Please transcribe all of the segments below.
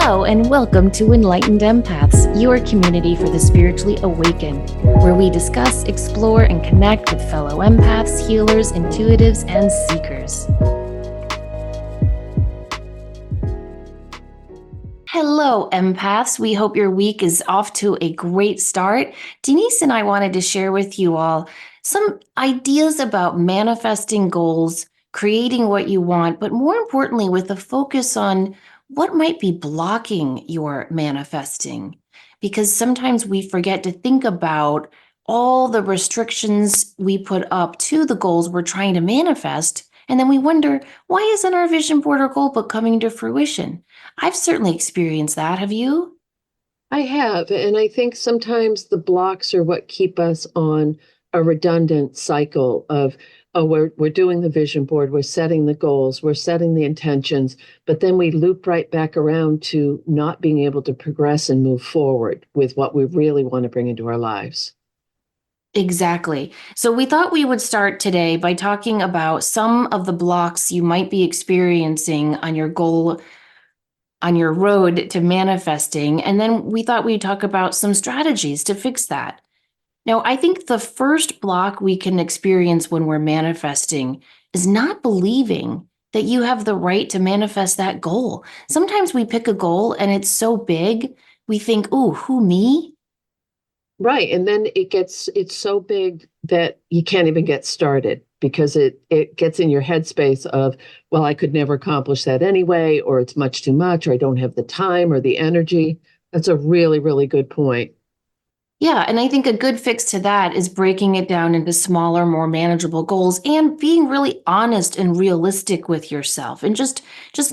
Hello, and welcome to Enlightened Empaths, your community for the spiritually awakened, where we discuss, explore, and connect with fellow empaths, healers, intuitives, and seekers. Hello, empaths. We hope your week is off to a great start. Denise and I wanted to share with you all some ideas about manifesting goals, creating what you want, but more importantly, with a focus on what might be blocking your manifesting. Because sometimes we forget to think about all the restrictions we put up to the goals we're trying to manifest. And then we wonder, why isn't our vision board or goal book coming to fruition? I've certainly experienced that. Have you? I have, and I think sometimes the blocks are what keep us on a redundant cycle of, oh, we're doing the vision board, we're setting the goals, we're setting the intentions, but then we loop right back around to not being able to progress and move forward with what we really want to bring into our lives. Exactly. So we thought we would start today by talking about some of the blocks you might be experiencing on your goal, on your road to manifesting. And then we thought we'd talk about some strategies to fix that. Now, I think the first block we can experience when we're manifesting is not believing that you have the right to manifest that goal. Sometimes we pick a goal and it's so big, we think, "Ooh, who, me?" Right. And then it's so big that you can't even get started because it gets in your headspace of, well, I could never accomplish that anyway, or it's much too much, or I don't have the time or the energy. That's a really, really good point. Yeah, and I think a good fix to that is breaking it down into smaller, more manageable goals and being really honest and realistic with yourself and just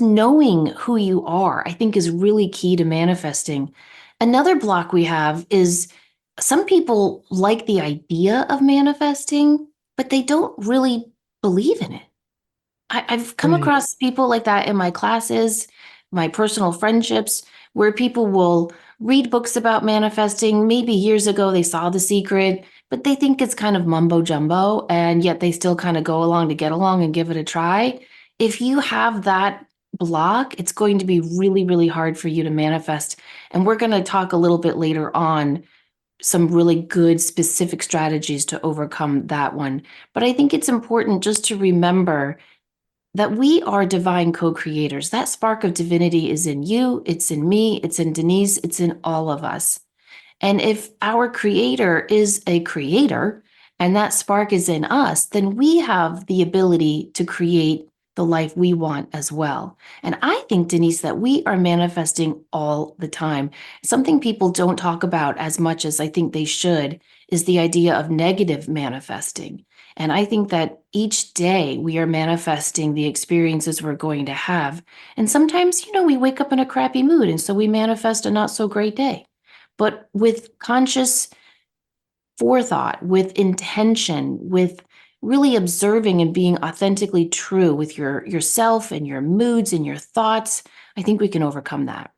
knowing who you are, I think is really key to manifesting. Another block we have is some people like the idea of manifesting, but they don't really believe in it. I've come Right. across people like that in my classes, my personal friendships, where people will read books about manifesting. Maybe years ago they saw The Secret, but they think it's kind of mumbo jumbo, and yet they still kind of go along to get along and give it a try. If you have that block, it's going to be really, really hard for you to manifest. And we're going to talk a little bit later on some really good specific strategies to overcome that one. But I think it's important just to remember that we are divine co-creators. That spark of divinity is in you, it's in me, it's in Denise, it's in all of us. And if our creator is a creator and that spark is in us, then we have the ability to create the life we want as well. And I think, Denise, that we are manifesting all the time. Something people don't talk about as much as I think they should is the idea of negative manifesting. And I think that each day we are manifesting the experiences we're going to have. And sometimes, we wake up in a crappy mood, and so we manifest a not so great day. But with conscious forethought, with intention, with really observing and being authentically true with yourself and your moods and your thoughts, I think we can overcome that.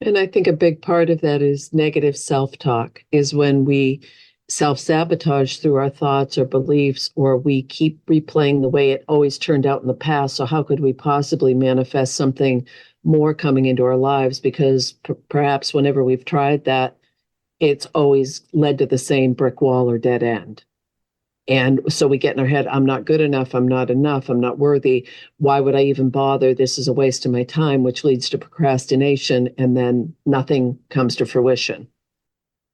And I think a big part of that is negative self-talk, is when we self-sabotage through our thoughts or beliefs, or we keep replaying the way it always turned out in the past. So how could we possibly manifest something more coming into our lives? Because perhaps whenever we've tried that, it's always led to the same brick wall or dead end. And so we get in our head, I'm not good enough, I'm not enough, I'm not worthy. Why would I even bother? This is a waste of my time, which leads to procrastination, and then nothing comes to fruition.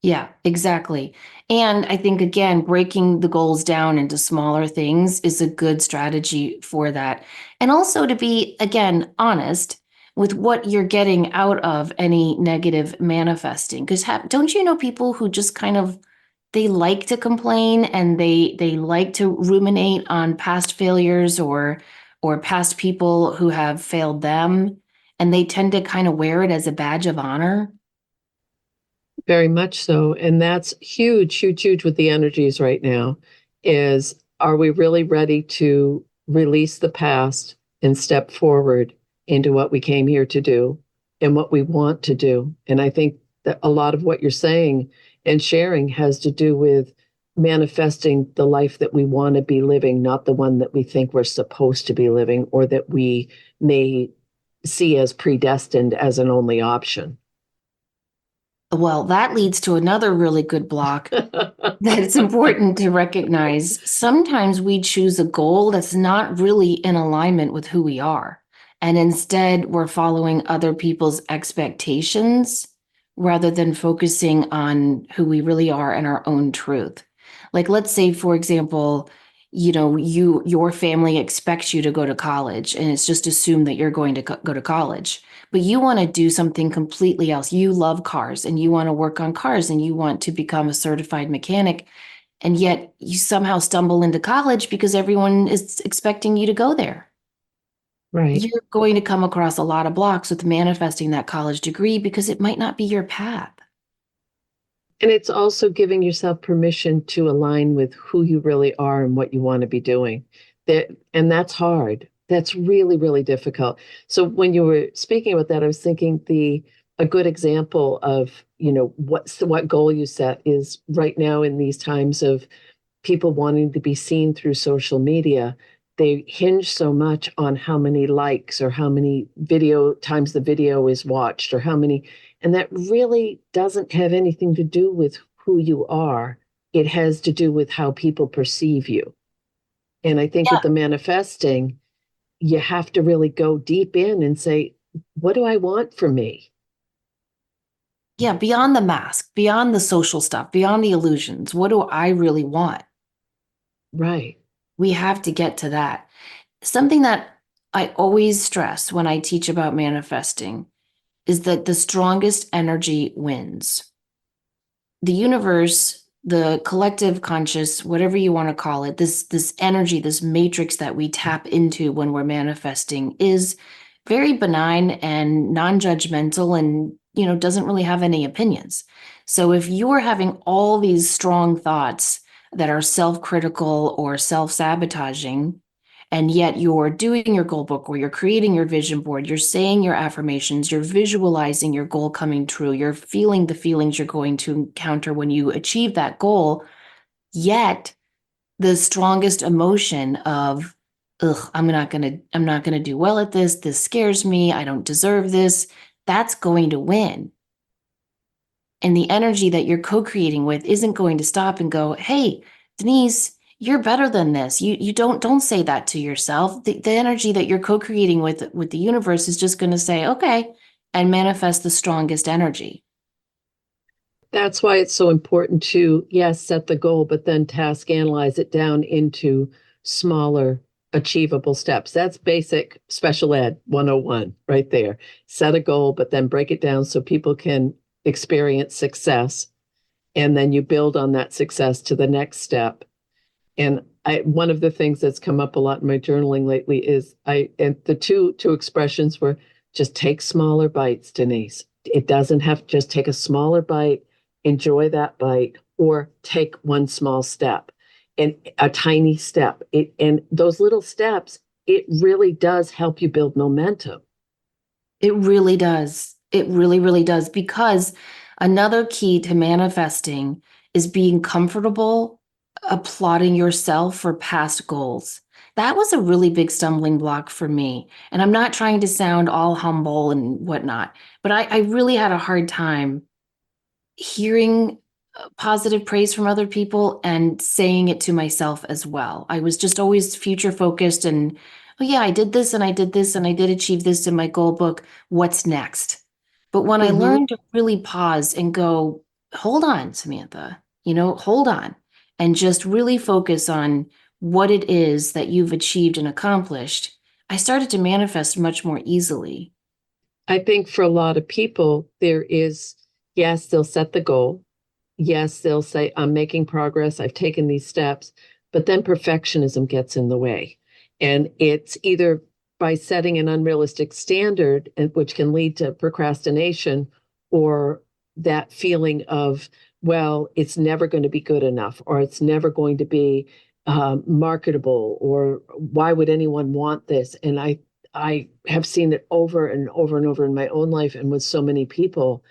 Yeah, exactly. And I think, again, breaking the goals down into smaller things is a good strategy for that. And also to be, again, honest with what you're getting out of any negative manifesting. Because don't you know people who just kind of they like to complain and they like to ruminate on past failures or past people who have failed them, and they tend to kind of wear it as a badge of honor. Very much so. And that's huge, huge, huge with the energies right now is, are we really ready to release the past and step forward into what we came here to do and what we want to do? And I think that a lot of what you're saying and sharing has to do with manifesting the life that we want to be living, not the one that we think we're supposed to be living or that we may see as predestined as an only option. Well, that leads to another really good block that it's important to recognize. Sometimes we choose a goal that's not really in alignment with who we are. And instead, we're following other people's expectations rather than focusing on who we really are and our own truth. Like, let's say, for example, your family expects you to go to college, and it's just assumed that you're going to go to college, but you want to do something completely else. You love cars and you want to work on cars and you want to become a certified mechanic. And yet you somehow stumble into college because everyone is expecting you to go there. Right. You're going to come across a lot of blocks with manifesting that college degree because it might not be your path. And it's also giving yourself permission to align with who you really are and what you want to be doing. And that's hard. That's really, really difficult. So when you were speaking about that, I was thinking a good example of, what goal you set is right now in these times of people wanting to be seen through social media. They hinge so much on how many likes or how many video times the video is watched or how many, and that really doesn't have anything to do with who you are. It has to do with how people perceive you. And I think with Yeah. the manifesting, you have to really go deep in and say, what do I want for me? Yeah. Beyond the mask, beyond the social stuff, beyond the illusions, what do I really want? Right. We have to get to that. Something that I always stress when I teach about manifesting is that the strongest energy wins. The universe, the collective conscious, whatever you want to call it, this energy, this matrix that we tap into when we're manifesting is very benign and non-judgmental and doesn't really have any opinions. So if you're having all these strong thoughts that are self-critical or self-sabotaging, and yet you're doing your goal book or you're creating your vision board, you're saying your affirmations, you're visualizing your goal coming true, you're feeling the feelings you're going to encounter when you achieve that goal, yet the strongest emotion of, ugh, I'm not gonna do well at this scares me, I don't deserve this, that's going to win. And the energy that you're co-creating with isn't going to stop and go, hey, Denise, you're better than this. You don't say that to yourself. The energy that you're co-creating with the universe is just going to say, okay, and manifest the strongest energy. That's why it's so important to, yes, set the goal, but then task analyze it down into smaller, achievable steps. That's basic special ed 101 right there. Set a goal, but then break it down so people can experience success. And then you build on that success to the next step. And one of the things that's come up a lot in my journaling lately is and the two expressions were just take smaller bites, Denise. It doesn't have to just take a smaller bite, enjoy that bite, or take one small step and a tiny step. And those little steps, it really does help you build momentum. It really does. It really, really does. Because another key to manifesting is being comfortable applauding yourself for past goals. That was a really big stumbling block for me. And I'm not trying to sound all humble and whatnot, but I really had a hard time hearing positive praise from other people and saying it to myself as well. I was just always future focused and, oh yeah, I did this and I did this and I did achieve this in my goal book. What's next? But when I Mm-hmm. learned to really pause and go, hold on, Samantha, hold on, and just really focus on what it is that you've achieved and accomplished, I started to manifest much more easily. I think for a lot of people, there is, yes, they'll set the goal. Yes, they'll say, I'm making progress. I've taken these steps. But then perfectionism gets in the way. And it's either by setting an unrealistic standard, which can lead to procrastination, or that feeling of, well, it's never going to be good enough, or it's never going to be marketable, or why would anyone want this? And I have seen it over and over and over in my own life and with so many people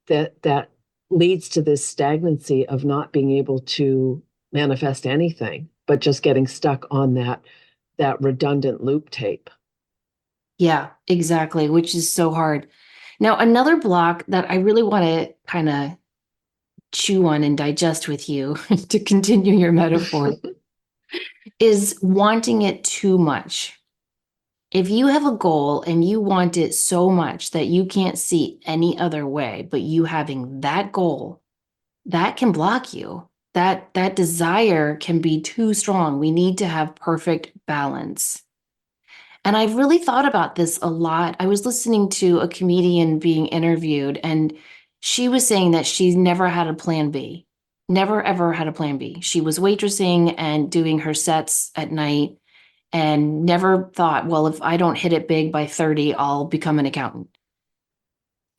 that leads to this stagnancy of not being able to manifest anything, but just getting stuck on that redundant loop tape. Yeah, exactly, which is so hard. Now, another block that I really want to kind of chew on and digest with you to continue your metaphor is wanting it too much. If you have a goal and you want it so much that you can't see any other way, but you having that goal, that can block you. That desire can be too strong. We need to have perfect balance. And I've really thought about this a lot. I was listening to a comedian being interviewed, and she was saying that she's never had a plan B. Never ever had a plan B. She was waitressing and doing her sets at night and never thought, well, if I don't hit it big by 30, I'll become an accountant.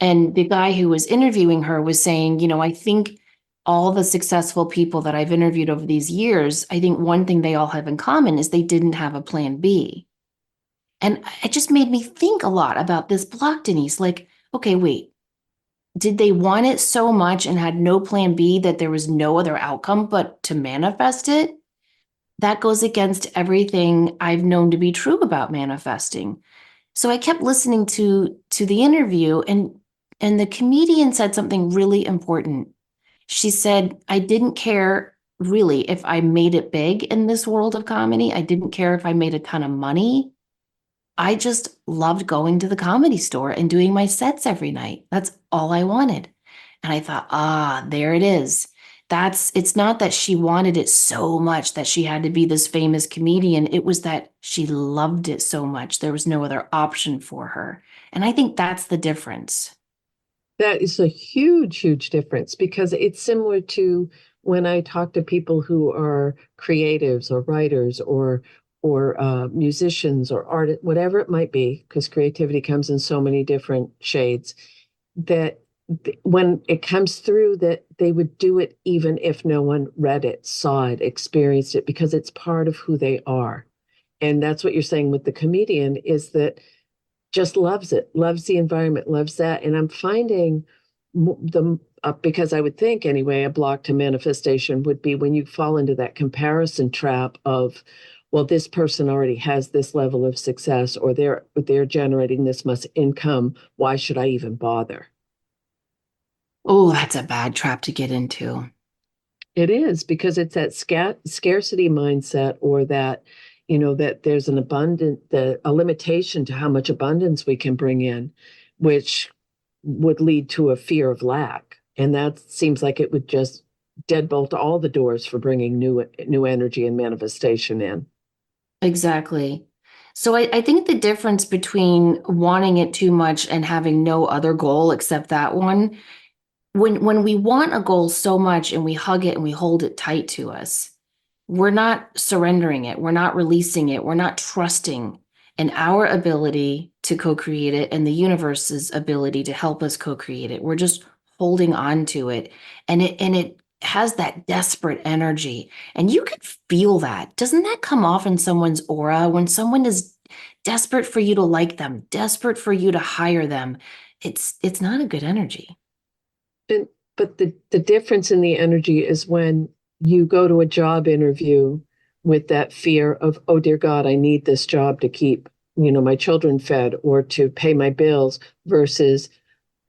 And the guy who was interviewing her was saying, I think all the successful people that I've interviewed over these years, I think one thing they all have in common is they didn't have a plan B. And it just made me think a lot about this block, Denise. Like, okay, wait, did they want it so much and had no plan B that there was no other outcome but to manifest it? That goes against everything I've known to be true about manifesting. So I kept listening to the interview, and the comedian said something really important. She said, I didn't care really if I made it big in this world of comedy. I didn't care if I made a ton of money. I just loved going to the comedy store and doing my sets every night. That's all I wanted. And I thought, there it is. It's not that she wanted it so much that she had to be this famous comedian. It was that she loved it so much. There was no other option for her. And I think that's the difference. That is a huge, huge difference because it's similar to when I talk to people who are creatives or writers or musicians or artists, whatever it might be, because creativity comes in so many different shades. That when it comes through, that they would do it even if no one read it, saw it, experienced it, because it's part of who they are. And that's what you're saying with the comedian is that just loves it, loves the environment, loves that. And I'm finding the because I would think anyway, a block to manifestation would be when you fall into that comparison trap of, well, this person already has this level of success, or they're generating this much income. Why should I even bother? Oh, that's a bad trap to get into. It is because it's that scarcity mindset, or that, that there's a limitation to how much abundance we can bring in, which would lead to a fear of lack. And that seems like it would just deadbolt all the doors for bringing new energy and manifestation in. Exactly. So I think the difference between wanting it too much and having no other goal except that one, when we want a goal so much and we hug it and we hold it tight to us, we're not surrendering it, we're not releasing it, we're not trusting in our ability to co-create it and the universe's ability to help us co-create it. We're just holding on to it, and it has that desperate energy, and you can feel that. Doesn't that come off in someone's aura when someone is desperate for you to like them, desperate for you to hire them? It's not a good energy. And but the difference in the energy is when you go to a job interview with that fear of, oh dear God, I need this job to keep, my children fed or to pay my bills, versus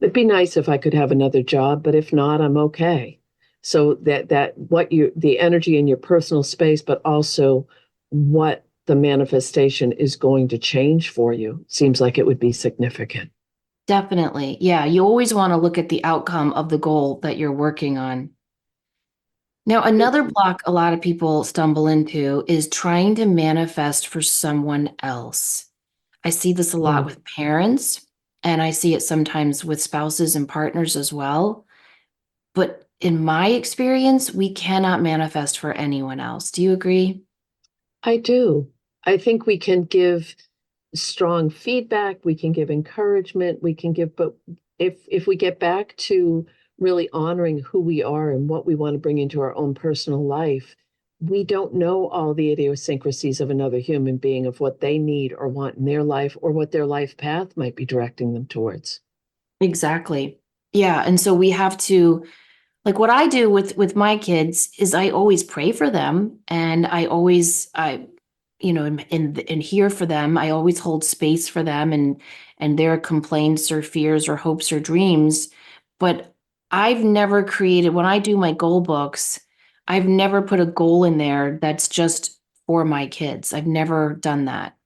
it'd be nice if I could have another job, but if not, I'm okay. So that what you the energy in your personal space, but also what the manifestation is going to change for you seems like it would be significant. Definitely. Yeah, you always want to look at the outcome of the goal that you're working on. Now, another block a lot of people stumble into is trying to manifest for someone else. I see this a lot Mm. with parents, and I see it sometimes with spouses and partners as well. But in my experience, we cannot manifest for anyone else. Do you agree? I do. I think we can give strong feedback, we can give encouragement, we can give, but if we get back to really honoring who we are and what we want to bring into our own personal life, we don't know all the idiosyncrasies of another human being, of what they need or want in their life, or what their life path might be directing them towards. Exactly. Yeah, and so we have to, like, what I do with my kids is I always pray for them, and I and here for them. I always hold space for them and their complaints or fears or hopes or dreams. But I've never created, when I do my goal books, I've never put a goal in there that's just for my kids. I've never done that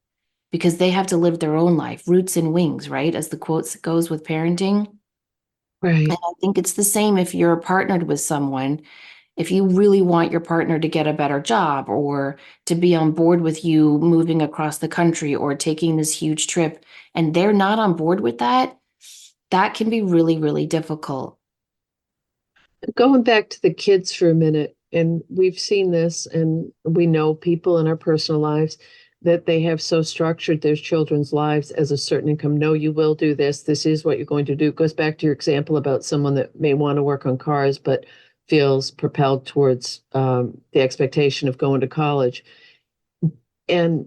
because they have to live their own life, roots and wings, right? As the quotes goes with parenting. And Right. I think it's the same if you're partnered with someone. If you really want your partner to get a better job or to be on board with you moving across the country or taking this huge trip, and they're not on board with that, that can be really, really difficult. Going back to the kids for a minute, and we've seen this, and we know people in our personal lives that they have so structured their children's lives as a certain income. No, you will do this. This is what you're going to do. It goes back to your example about someone that may want to work on cars, but feels propelled towards the expectation of going to college. And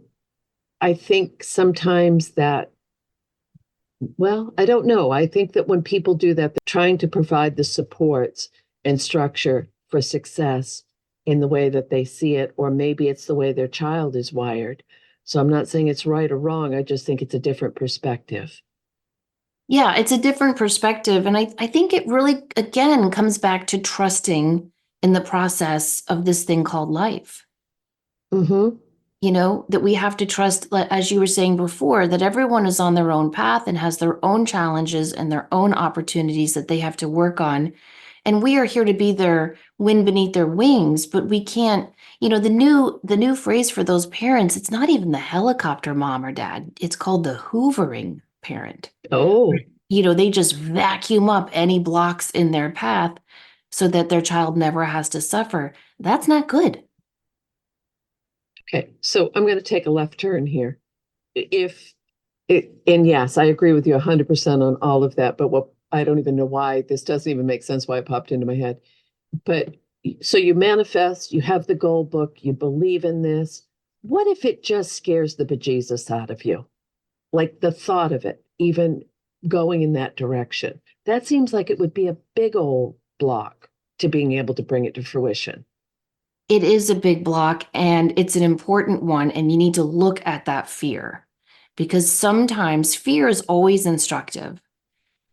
I think sometimes that, well, I don't know. I think that when people do that, they're trying to provide the supports and structure for success in the way that they see it, or maybe it's the way their child is wired. So I'm not saying it's right or wrong. I just think it's a different perspective. Yeah, it's a different perspective. And I think it really, again, comes back to trusting in the process of this thing called life. Mm-hmm. That we have to trust, as you were saying before, that everyone is on their own path and has their own challenges and their own opportunities that they have to work on. And we are here to be their wind beneath their wings, but we can't, the new phrase for those parents, it's not even the helicopter mom or dad. It's called the hoovering parent. Oh, They just vacuum up any blocks in their path so that their child never has to suffer. That's not good. okay. So I'm going to take a left turn here. If and yes, I agree with you 100% on all of that. But what I don't even know why this doesn't even make sense why it popped into my head. But so you manifest, you have the goal book, you believe in this. What if it just scares the bejesus out of you? Like the thought of it, even going in that direction. That seems like it would be a big old block to being able to bring it to fruition. It is a big block and it's an important one. And you need to look at that fear because sometimes fear is always instructive.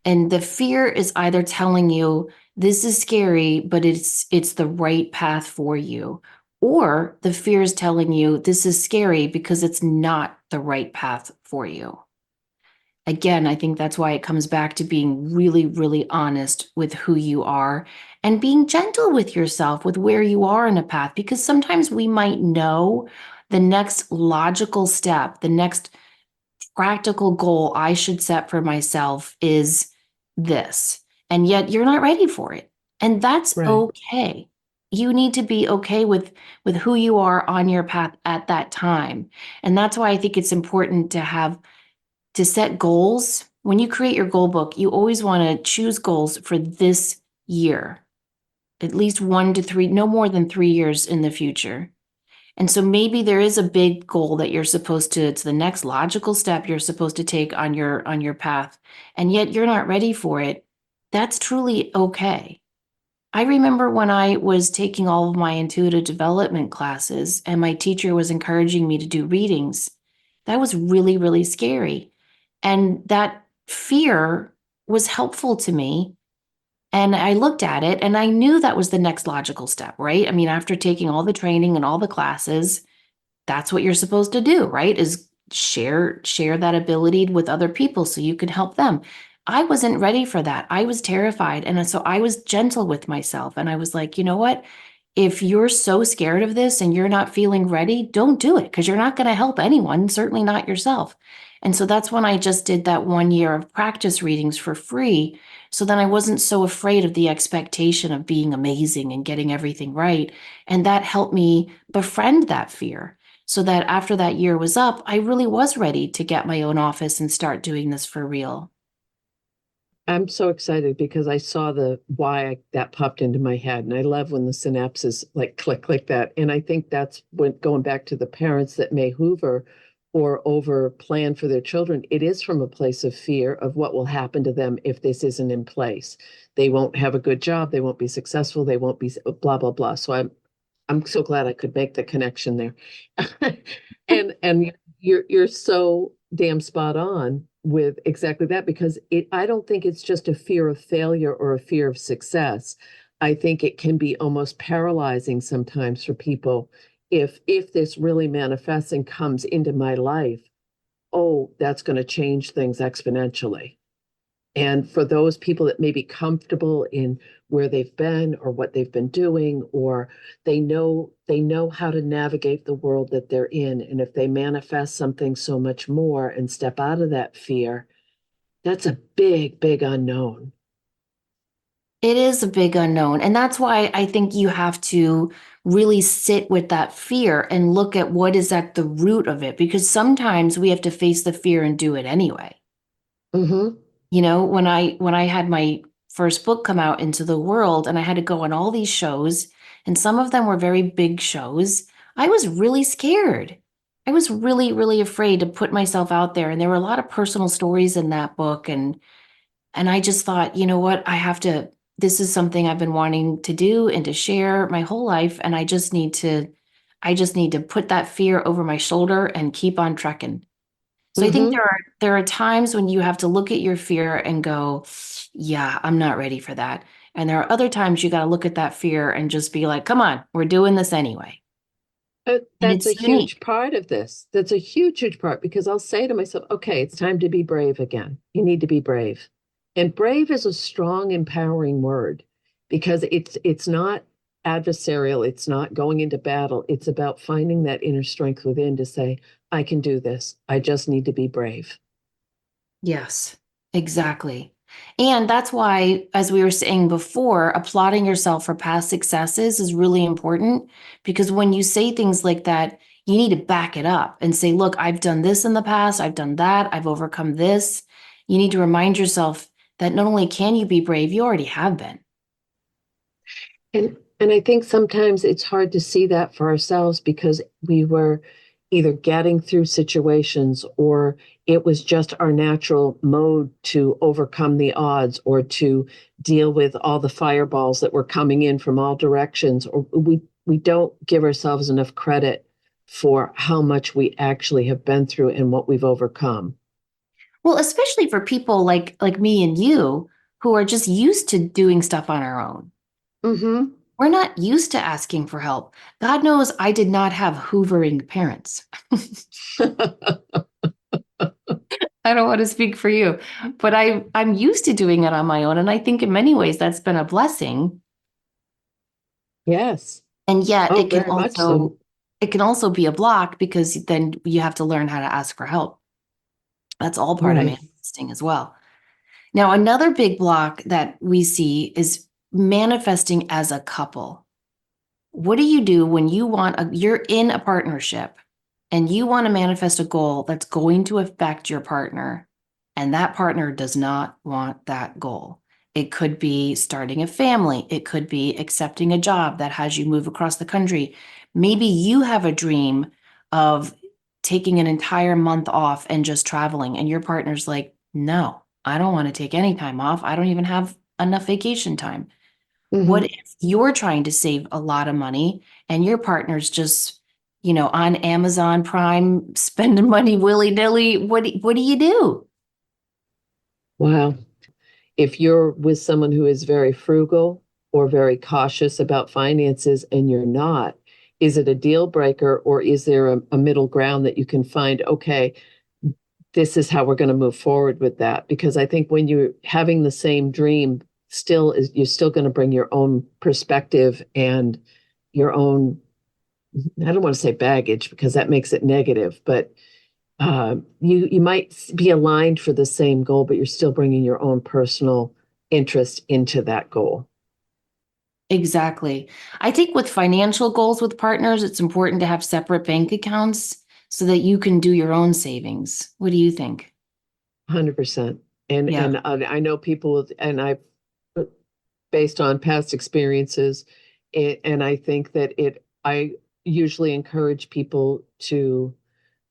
And the fear is either telling you this is scary, but it's the right path for you. Or the fear is telling you this is scary because it's not the right path for you. Again, I think that's why it comes back to being really, really honest with who you are and being gentle with yourself with where you are in a path, because sometimes we might know the next logical step, the next practical goal I should set for myself is this, and yet you're not ready for it. And that's Right. okay. You need to be okay with who you are on your path at that time. And that's why I think it's important to set goals. When you create your goal book, you always want to choose goals for this year, at least 1 to 3, no more than 3 years in the future. And so maybe there is a big goal that you're supposed to, it's the next logical step you're supposed to take on your path, and yet you're not ready for it. That's truly okay. I remember when I was taking all of my intuitive development classes and my teacher was encouraging me to do readings. That was really, really scary. And that fear was helpful to me. And I looked at it and I knew that was the next logical step, right? I mean, after taking all the training and all the classes, that's what you're supposed to do, right? Is share that ability with other people so you can help them. I wasn't ready for that. I was terrified. And so I was gentle with myself. And I was like, you know what? If you're so scared of this and you're not feeling ready, don't do it because you're not going to help anyone, certainly not yourself. And so that's when I just did that 1 year of practice readings for free. So then I wasn't so afraid of the expectation of being amazing and getting everything right. And that helped me befriend that fear so that after that year was up, I really was ready to get my own office and start doing this for real. I'm so excited because I saw the why that popped into my head. And I love when the synapses like click like that. And I think that's when going back to the parents that may hoover or over plan for their children, it is from a place of fear of what will happen to them if this isn't in place. They won't have a good job, they won't be successful, they won't be blah, blah, blah. So I'm so glad I could make the connection there. And you're so damn spot on with exactly that, because I don't think it's just a fear of failure or a fear of success. I think it can be almost paralyzing sometimes for people if this really manifests and comes into my life. Oh, that's going to change things exponentially. And for those people that may be comfortable in where they've been or what they've been doing, or they know how to navigate the world that they're in. And if they manifest something so much more and step out of that fear, that's a big, big unknown. It is a big unknown. And that's why I think you have to really sit with that fear and look at what is at the root of it, because sometimes we have to face the fear and do it anyway. Mm-hmm. You know, when I had my first book come out into the world and I had to go on all these shows, and some of them were very big shows, I was really scared. I was really, really afraid to put myself out there. And there were a lot of personal stories in that book. And I just thought, you know what, this is something I've been wanting to do and to share my whole life. And I just need to put that fear over my shoulder and keep on trekking. So I think Mm-hmm. there are times when you have to look at your fear and go, yeah, I'm not ready for that. And there are other times you got to look at that fear and just be like, come on, we're doing this anyway. And That's a it's unique. huge part of this. That's a huge, huge part, because I'll say to myself, okay, it's time to be brave again. You need to be brave. And brave is a strong, empowering word, because it's not adversarial. It's not going into battle. It's about finding that inner strength within to say, I can do this. I just need to be brave. Yes, exactly. And that's why, as we were saying before, applauding yourself for past successes is really important, because when you say things like that, you need to back it up and say, look, I've done this in the past, I've done that, I've overcome this. You need to remind yourself that not only can you be brave, you already have been. And I think sometimes it's hard to see that for ourselves, because we were either getting through situations, or it was just our natural mode to overcome the odds or to deal with all the fireballs that were coming in from all directions. Or we don't give ourselves enough credit for how much we actually have been through and what we've overcome. Well, especially for people like me and you who are just used to doing stuff on our own. Mm-hmm. We're not used to asking for help. God knows I did not have hoovering parents. I don't want to speak for you, but I'm used to doing it on my own, and I think in many ways that's been a blessing. Yes. And yet Oh, very much so. it can also be a block, because then you have to learn how to ask for help. That's all part of Right. manifesting as well. Now, another big block that we see is manifesting as a couple. What do you do when you're in a partnership and you want to manifest a goal that's going to affect your partner, and that partner does not want that goal? It could be starting a family. It could be accepting a job that has you move across the country. Maybe you have a dream of taking an entire month off and just traveling, and your partner's like, no, I don't want to take any time off. I don't even have enough vacation time. What Mm-hmm. if you're trying to save a lot of money and your partner's just, on Amazon Prime spending money willy-nilly? What do you do? Wow. If you're with someone who is very frugal or very cautious about finances and you're not, is it a deal breaker, or is there a middle ground that you can find? Okay, this is how we're going to move forward with that. Because I think when you're having the same dream, still is you're still going to bring your own perspective and your own, I don't want to say baggage because that makes it negative, but you might be aligned for the same goal, but you're still bringing your own personal interest into that goal. Exactly. I think with financial goals with partners, it's important to have separate bank accounts so that you can do your own savings. What do you think? 100%. And Yeah. and I know people, and I, based on past experiences, and I think that I usually encourage people to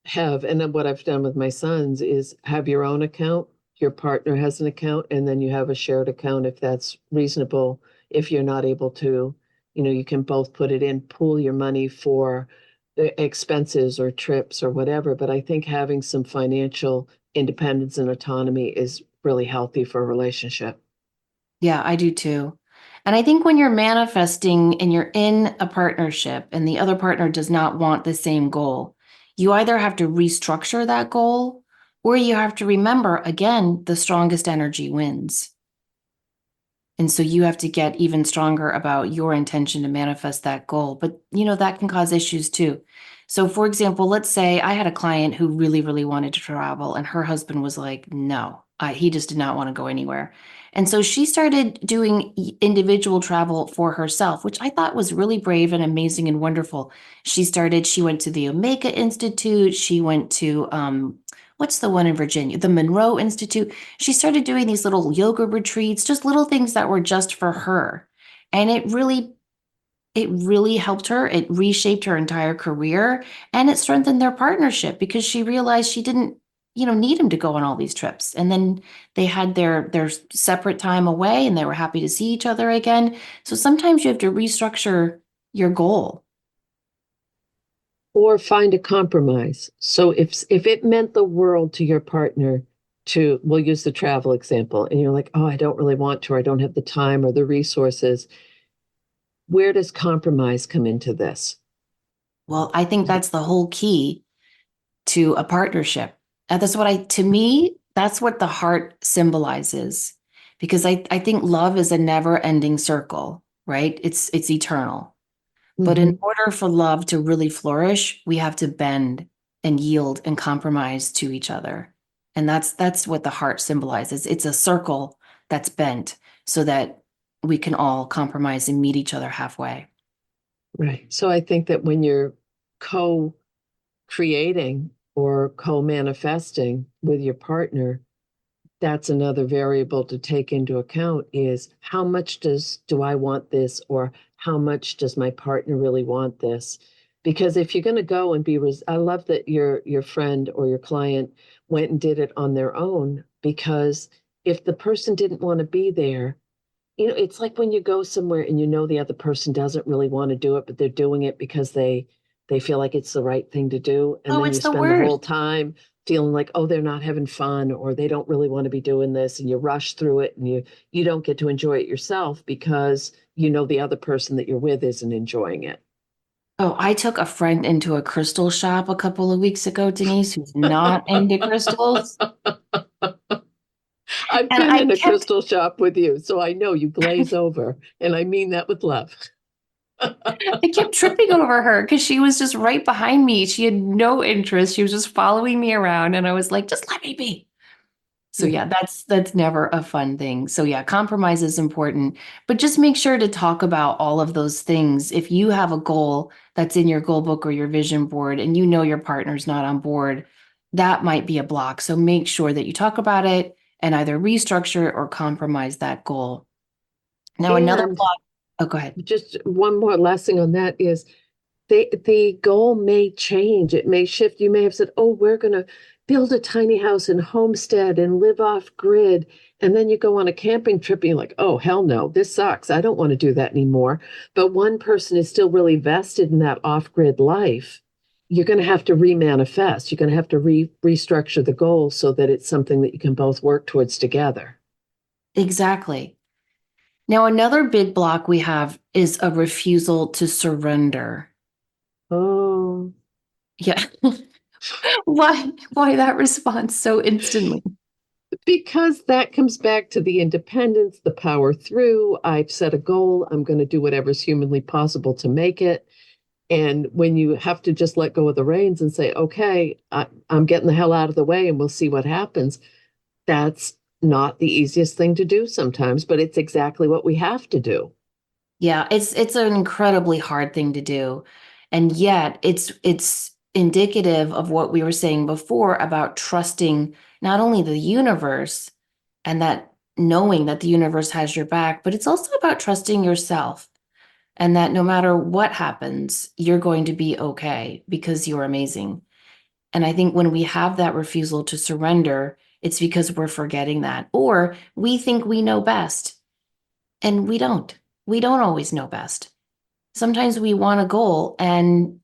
have, and then what I've done with my sons is have your own account, your partner has an account, and then you have a shared account if that's reasonable. If you're not able to, you can both put it in, pool your money for expenses or trips or whatever. But I think having some financial independence and autonomy is really healthy for a relationship. Yeah, I do too. And I think when you're manifesting and you're in a partnership and the other partner does not want the same goal, you either have to restructure that goal or you have to remember, again, the strongest energy wins. And so you have to get even stronger about your intention to manifest that goal. But, that can cause issues too. So, for example, let's say I had a client who really, really wanted to travel, and her husband was like, no, he just did not want to go anywhere. And so she started doing individual travel for herself, which I thought was really brave and amazing and wonderful. She went to the Omega Institute. She went to, what's the one in Virginia? The Monroe Institute. She started doing these little yoga retreats, just little things that were just for her. And it really helped her. It reshaped her entire career and it strengthened their partnership because she realized she didn't, need him to go on all these trips. And then they had their separate time away and they were happy to see each other again. So sometimes you have to restructure your goal. Or find a compromise. So if it meant the world to your partner to, we'll use the travel example, and you're like, oh, I don't really want to, or I don't have the time or the resources, where does compromise come into this? Well, I think that's the whole key to a partnership. And to me, that's what the heart symbolizes. Because I think love is a never ending circle, right? It's eternal. But in Mm-hmm. order for love to really flourish, we have to bend and yield and compromise to each other. And that's what the heart symbolizes. It's a circle that's bent so that we can all compromise and meet each other halfway. Right. So I think that when you're co creating or co manifesting with your partner, that's another variable to take into account is how much do I want this, or how much does my partner really want this? Because if you're going to go and I love that your friend or your client went and did it on their own, because if the person didn't want to be there, it's like when you go somewhere and the other person doesn't really want to do it, but they're doing it because they feel like it's the right thing to do. And Oh, then you it's the spend the whole worst. time feeling like, oh, they're not having fun, or they don't really want to be doing this, and you rush through it and you don't get to enjoy it yourself because the other person that you're with isn't enjoying it. Oh, I took a friend into a crystal shop a couple of weeks ago, Denise, who's not into crystals. I've And been I in a kept crystal shop with you, so I know you glaze over, and I mean that with love. I kept tripping over her because she was just right behind me. She had no interest. She was just following me around, and I was like, just let me be. So Yeah. yeah, that's never a fun thing. So yeah, compromise is important, but just make sure to talk about all of those things. If you have a goal that's in your goal book or your vision board and you know your partner's not on board, that might be a block. So make sure that you talk about it and either restructure or compromise that goal. Now another And block. Oh, go ahead. just one more lesson on that is the goal may change. It may shift. You may have said, oh, we're going to build a tiny house and homestead and live off grid. And then you go on a camping trip and you're like, oh, hell no, this sucks. I don't want to do that anymore. But one person is still really vested in that off grid life. You're going to have to remanifest. You're going to have to restructure the goal so that it's something that you can both work towards together. Exactly. Now another big block we have is a refusal to surrender. Oh, Yeah. Why that response so instantly? because that comes back to the independence, the power through. I've set a goal. I'm going to do whatever's humanly possible to make it. And when you have to just let go of the reins and say, okay, I'm getting the hell out of the way and we'll see what happens, that's not the easiest thing to do sometimes, but it's exactly what we have to do. Yeah, it's an incredibly hard thing to do. And yet it's indicative of what we were saying before about trusting not only the universe and that knowing that the universe has your back, but it's also about trusting yourself and that no matter what happens, you're going to be okay because you're amazing. And I think when we have that refusal to surrender, it's because we're forgetting that or we think we know best and we don't. We don't always know best. sometimes we want a goal and,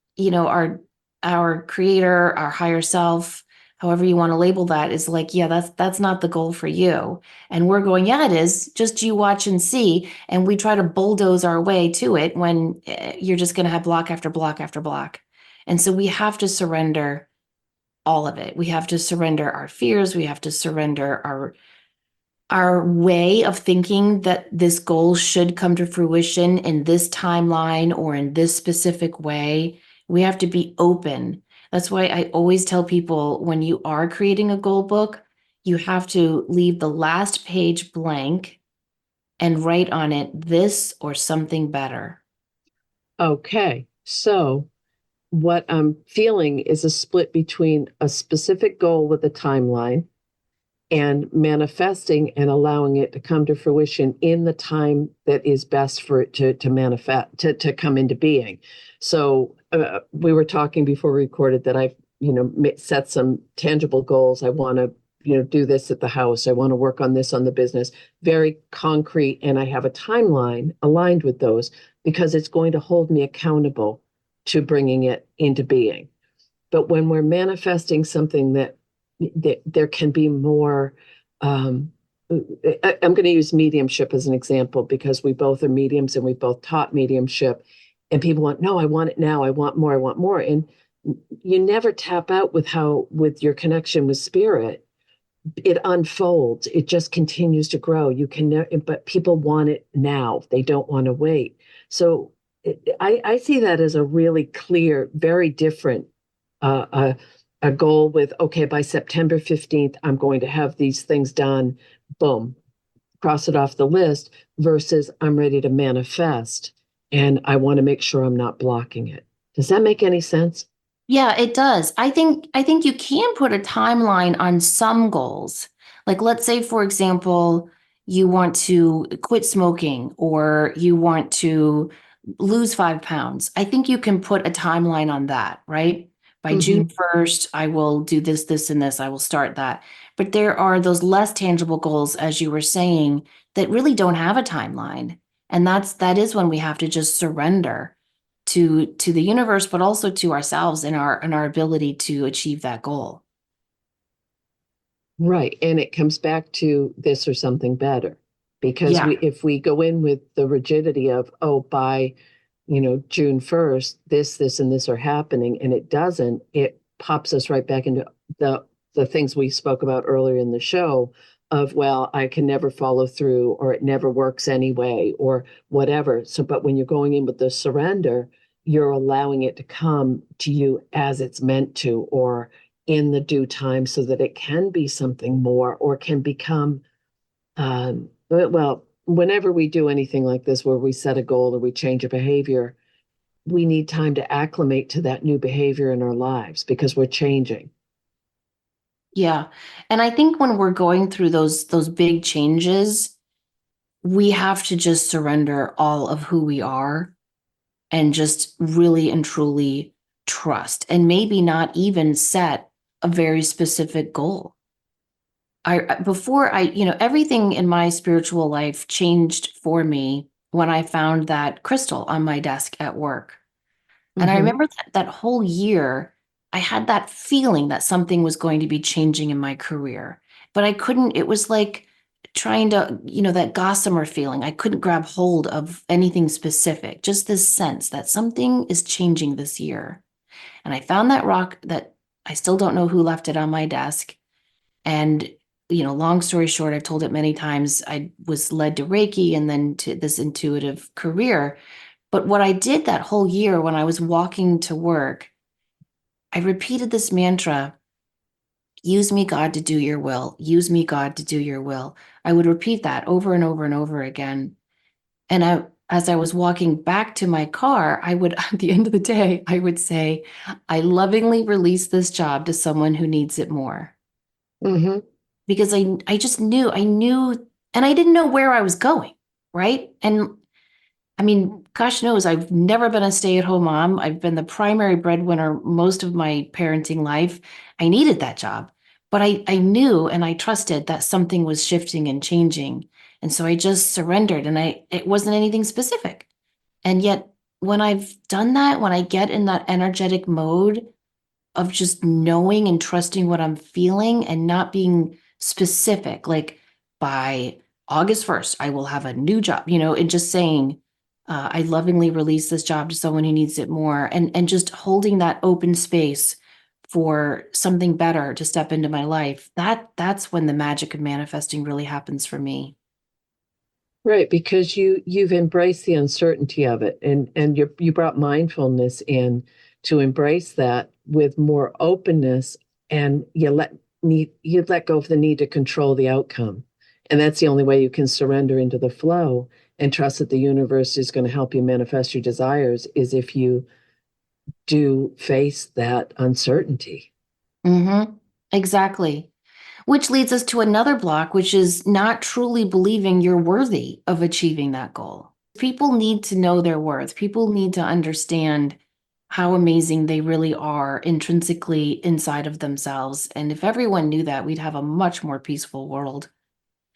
our creator, our higher self, however you want to label that, is like, yeah, that's not the goal for you. And we're going, yeah, it is. Just you watch and see. And we try to bulldoze our way to it when you're just going to have block after block after block. And so we have to surrender all of it. We have to surrender our fears. We have to surrender our way of thinking that this goal should come to fruition in this timeline or in this specific way. We have to be open. That's why I always tell people, when you are creating a goal book, you have to leave the last page blank and write on it this or something better. Okay. So what I'm feeling is a split between a specific goal with a timeline and manifesting and allowing it to come to fruition in the time that is best for it to manifest, to come into being. So we were talking before we recorded that I've set some tangible goals. I want to do this at the house. I want to work on this on the business. Very concrete, and I have a timeline aligned with those because it's going to hold me accountable to bringing it into being. But when we're manifesting something that there can be more, I'm going to use mediumship as an example because we both are mediums and we both taught mediumship, and people want, no, I want it now. I want more. I want more. And you never tap out with your connection with spirit. It unfolds. It just continues to grow. You can never, but people want it now. They don't want to wait. So I see that as a really clear, very different a goal with, okay, by September 15th, I'm going to have these things done. Boom, cross it off the list versus I'm ready to manifest and I want to make sure I'm not blocking it. Does that make any sense? Yeah, it does. I think you can put a timeline on some goals. Like, let's say, for example, you want to quit smoking or you want to lose 5 pounds. I think you can put a timeline on that, right? By June Mm-hmm. 1st, I will do this, this, and this. I will start that. But there are those less tangible goals, as you were saying, that really don't have a timeline. And that is when we have to just surrender to the universe, but also to ourselves and our ability to achieve that goal. Right. And it comes back to this or something better. Because Yeah. if we go in with the rigidity of, oh, by, June 1st, this, and this are happening, and it doesn't, it pops us right back into the things we spoke about earlier in the show of, well, I can never follow through, or it never works anyway, or whatever. So, but when you're going in with the surrender, you're allowing it to come to you as it's meant to, or in the due time so that it can be something more or can become well, whenever we do anything like this where we set a goal or we change a behavior, we need time to acclimate to that new behavior in our lives because we're changing. Yeah. And I think when we're going through those big changes, we have to just surrender all of who we are and just really and truly trust and maybe not even set a very specific goal. Everything in my spiritual life changed for me when I found that crystal on my desk at work. And I Mm-hmm. remember that whole year, I had that feeling that something was going to be changing in my career, but I couldn't, it was like trying to, that gossamer feeling. I couldn't grab hold of anything specific, just this sense that something is changing this year. And I found that rock that I still don't know who left it on my desk. And, long story short, I've told it many times, I was led to Reiki and then to this intuitive career. But what I did that whole year when I was walking to work, I repeated this mantra: use me, God, to do your will. Use me, God, to do your will. I would repeat that over and over and over again. And as I was walking back to my car, I would, at the end of the day, I would say, I lovingly release this job to someone who needs it more. Mm-hmm. Because I just knew, and I didn't know where I was going, right? And I mean, gosh knows, I've never been a stay-at-home mom. I've been the primary breadwinner most of my parenting life. I needed that job, but I knew and I trusted that something was shifting and changing. And so I just surrendered, and it wasn't anything specific. And yet, when I've done that, when I get in that energetic mode of just knowing and trusting what I'm feeling and not being specific, like by August 1st, I will have a new job, and just saying, I lovingly release this job to someone who needs it more, and just holding that open space for something better to step into my life. That's when the magic of manifesting really happens for me. Right, because you've embraced the uncertainty of it, and you brought mindfulness in to embrace that with more openness, and you let go of the need to control the outcome. And that's the only way you can surrender into the flow and trust that the universe is going to help you manifest your desires, is if you do face that uncertainty. Mm-hmm. Exactly. Which leads us to another block, which is not truly believing you're worthy of achieving that goal. People need to know their worth. People need to understand how amazing they really are intrinsically inside of themselves. And if everyone knew that, we'd have a much more peaceful world.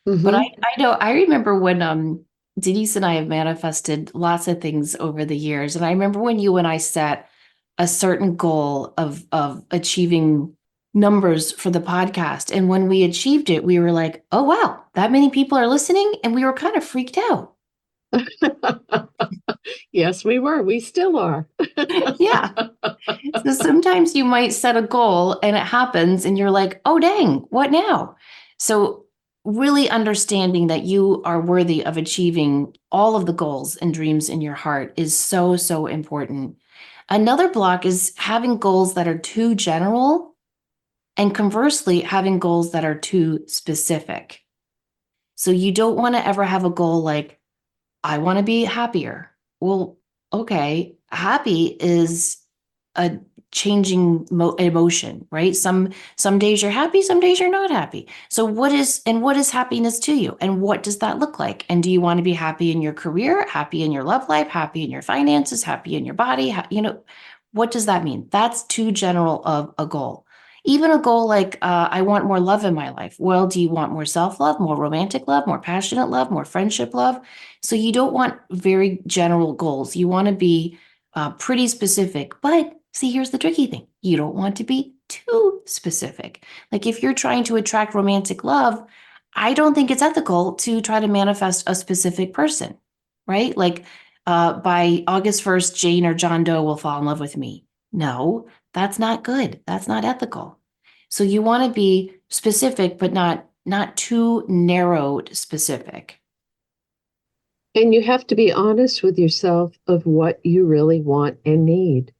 But Hmm. I know I remember when Denise and I have manifested lots of things over the years. And I remember when you and I set a certain goal of achieving numbers for the podcast. And when we achieved it, we were like, oh wow, that many people are listening. And we were kind of freaked out. Yes, we were. We still are. Yeah. So sometimes you might set a goal and it happens and you're like, oh, dang, what now? So, really understanding that you are worthy of achieving all of the goals and dreams in your heart is so, so important. Another block is having goals that are too general, and conversely, having goals that are too specific. So, you don't want to ever have a goal like, I want to be happier. Well, okay, happy is a changing emotion, right? Some days you're happy, some days you're not happy. So what is happiness to you? And what does that look like? And do you want to be happy in your career, happy in your love life, happy in your finances, happy in your body? What does that mean? That's too general of a goal. Even a goal like, I want more love in my life. Well, do you want more self love, more romantic love, more passionate love, more friendship love? So you don't want very general goals. You want to be pretty specific. But see, here's the tricky thing: you don't want to be too specific. Like if you're trying to attract romantic love, I don't think it's ethical to try to manifest a specific person, right? Like by August 1st, Jane or John Doe will fall in love with me. No, that's not good. That's not ethical. So you want to be specific, but not too narrowed specific. And you have to be honest with yourself of what you really want and need.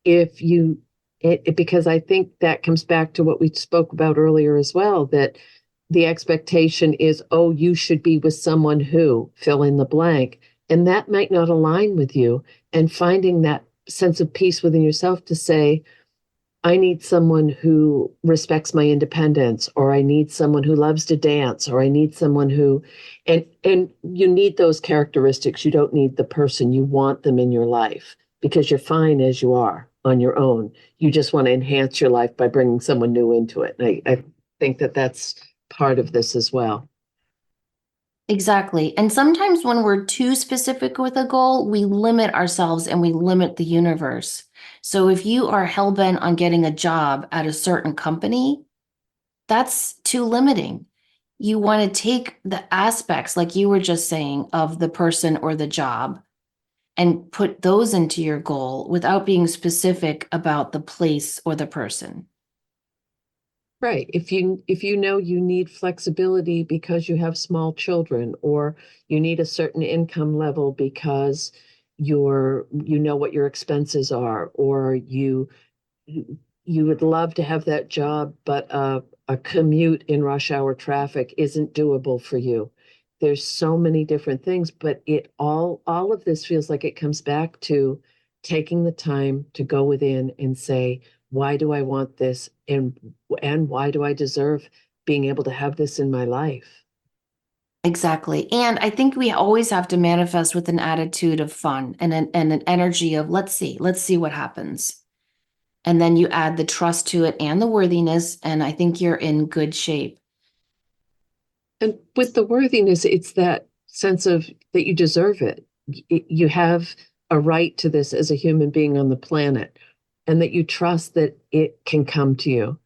If you, because I think that comes back to what we spoke about earlier as well, that the expectation is, oh, you should be with someone who fill in the blank. And that might not align with you. And finding that sense of peace within yourself to say, I need someone who respects my independence, or I need someone who loves to dance, or I need someone who, and you need those characteristics. You don't need the person. You want them in your life because you're fine as you are on your own. You just want to enhance your life by bringing someone new into it. And I think that that's part of this as well. Exactly. And sometimes when we're too specific with a goal, we limit ourselves and we limit the universe. So if you are hell bent on getting a job at a certain company, that's too limiting. You want to take the aspects, like you were just saying, of the person or the job and put those into your goal without being specific about the place or the person. Right. If you know you need flexibility because you have small children, or you need a certain income level because you know what your expenses are, or you would love to have that job, but a commute in rush hour traffic isn't doable for you. There's so many different things, but all of this feels like it comes back to taking the time to go within and say, why do I want this? And why do I deserve being able to have this in my life? Exactly. And I think we always have to manifest with an attitude of fun and an energy of let's see what happens. And then you add the trust to it and the worthiness, and I think you're in good shape. And with the worthiness, it's that sense of that you deserve it. You have a right to this as a human being on the planet, and that you trust that it can come to you.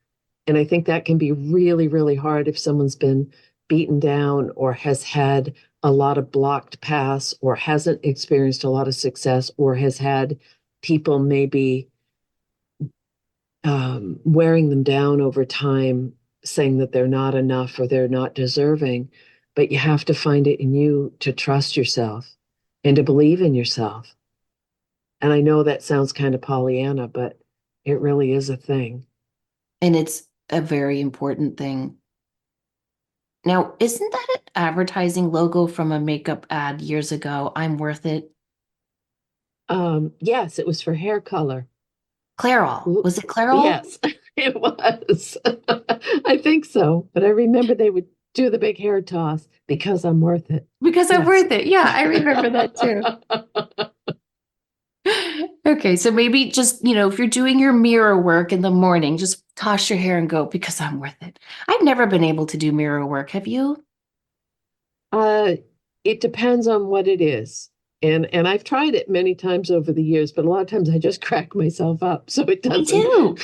And I think that can be really, really hard if someone's been beaten down or has had a lot of blocked paths or hasn't experienced a lot of success or has had people maybe wearing them down over time, saying that they're not enough or they're not deserving. But you have to find it in you to trust yourself and to believe in yourself. And I know that sounds kind of Pollyanna, but it really is a thing. And it's a very important thing. Now, isn't that an advertising logo from a makeup ad years ago? I'm worth it. Yes, it was for hair color. Clairol. Was it Clairol? Yes, it was. I think so. But I remember they would do the big hair toss because I'm worth it. Because I'm Yes. worth it. Yeah, I remember that too. Okay, so maybe just, if you're doing your mirror work in the morning, just toss your hair and go because I'm worth it. I've never been able to do mirror work. Have you? Uh, it depends on what it is. And I've tried it many times over the years, but a lot of times I just crack myself up, so it Me doesn't. too.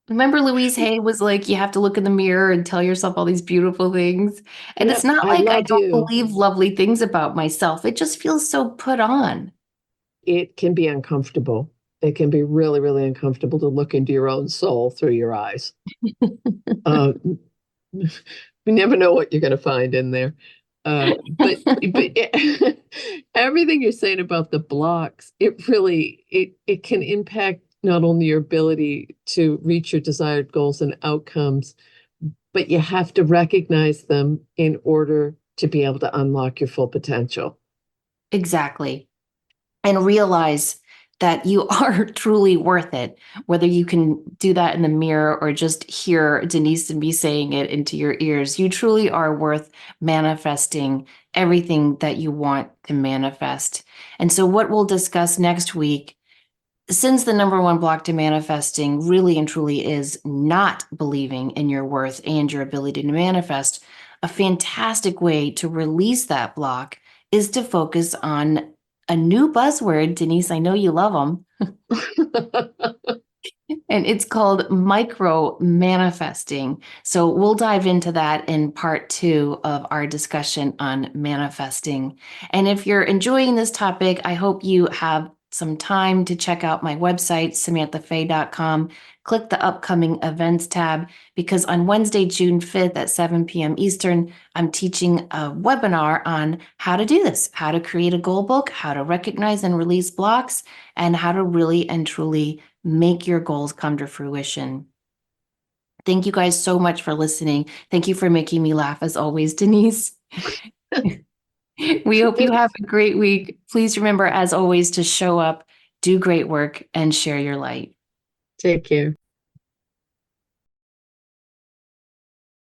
Remember Louise Hay was like, you have to look in the mirror and tell yourself all these beautiful things. And it's Yeah, not I like I love don't you. believe lovely things about myself. It just feels so put on. It can be uncomfortable. It can be really, really uncomfortable to look into your own soul through your eyes. Uh, you never know what you're going to find in there. But everything you're saying about the blocks, it can impact not only your ability to reach your desired goals and outcomes, but you have to recognize them in order to be able to unlock your full potential. Exactly. And realize that you are truly worth it, whether you can do that in the mirror or just hear Denise and me saying it into your ears. You truly are worth manifesting everything that you want to manifest. And so, what we'll discuss next week, since the number one block to manifesting really and truly is not believing in your worth and your ability to manifest, a fantastic way to release that block is to focus on a new buzzword. Denise, I know you love them, and it's called micro manifesting. So we'll dive into that in part 2 of our discussion on manifesting. And if you're enjoying this topic, I hope you have some time to check out my website, samanthafay.com. Click the upcoming events tab because on Wednesday, June 5th at 7 p.m. Eastern, I'm teaching a webinar on how to do this, how to create a goal book, how to recognize and release blocks, and how to really and truly make your goals come to fruition. Thank you guys so much for listening. Thank you for making me laugh as always, Denise. We hope you have a great week. Please remember, as always, to show up, do great work, and share your light. Take care.